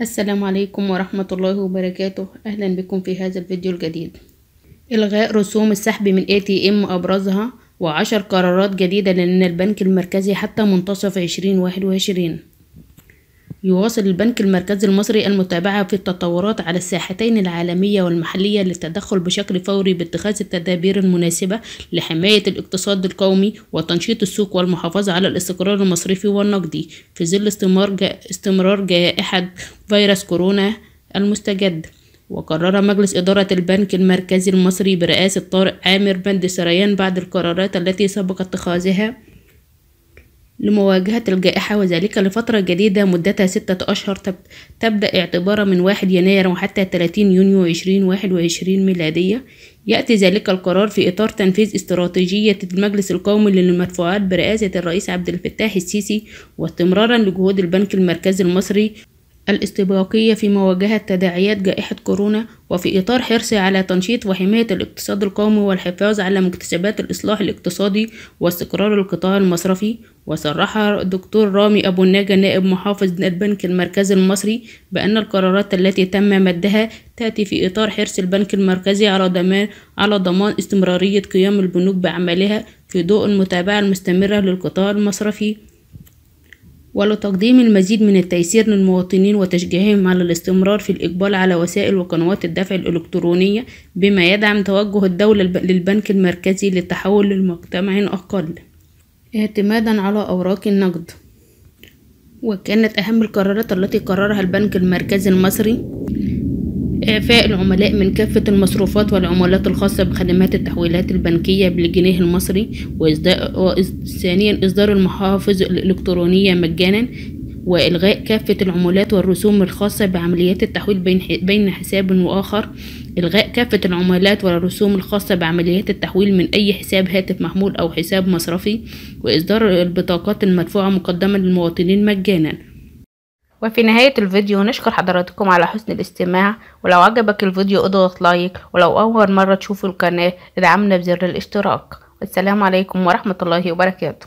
السلام عليكم ورحمة الله وبركاته. أهلا بكم في هذا الفيديو الجديد. إلغاء رسوم السحب من ATM أبرزها، و10 قرارات جديدة من البنك المركزي حتى منتصف 2021. يواصل البنك المركزي المصري المتابعة في التطورات على الساحتين العالمية والمحلية للتدخل بشكل فوري باتخاذ التدابير المناسبة لحماية الاقتصاد القومي وتنشيط السوق والمحافظة على الاستقرار المصرفي والنقدي في ظل استمرار جائحة فيروس كورونا المستجد. وقرر مجلس إدارة البنك المركزي المصري برئاسة طارق عامر مد سريان بعض القرارات التي سبق اتخاذها لمواجهة الجائحة، وذلك لفترة جديدة مدتها 6 أشهر تبدأ اعتبارا من 1 يناير وحتى 30 يونيو 2021 ميلادية. يأتي ذلك القرار في إطار تنفيذ استراتيجية المجلس القومي للمدفوعات برئاسة الرئيس عبد الفتاح السيسي، واستمرارا لجهود البنك المركزي المصري الاستباقية في مواجهة تداعيات جائحة كورونا، وفي إطار حرصه على تنشيط وحماية الاقتصاد القومي والحفاظ على مكتسبات الإصلاح الاقتصادي واستقرار القطاع المصرفي. وصرح الدكتور رامي أبو النجا نائب محافظ البنك المركزي المصري بأن القرارات التي تم مدها تأتي في إطار حرص البنك المركزي على ضمان استمرارية قيام البنوك بعملها في ضوء المتابعة المستمرة للقطاع المصرفي، ولتقديم المزيد من التيسير للمواطنين وتشجيعهم على الاستمرار في الإقبال على وسائل وقنوات الدفع الإلكترونية، بما يدعم توجه الدولة للبنك المركزي للتحول لمجتمع أقل اعتمادا على أوراق النقد. وكانت أهم القرارات التي قررها البنك المركزي المصري إعفاء العملاء من كافة المصروفات والعمولات الخاصة بخدمات التحويلات البنكية بالجنيه المصري، ثانيا إصدار المحافظ الإلكترونية مجانا، وإلغاء كافة العمولات والرسوم الخاصة بعمليات التحويل بين حساب وآخر، إلغاء كافة العمولات والرسوم الخاصة بعمليات التحويل من أي حساب هاتف محمول أو حساب مصرفي، وإصدار البطاقات المدفوعة مقدما للمواطنين مجانا. وفي نهاية الفيديو نشكر حضراتكم على حسن الاستماع، ولو عجبك الفيديو اضغط لايك، ولو أول مرة تشوفوا القناة ادعمنا بزر الاشتراك. والسلام عليكم ورحمة الله وبركاته.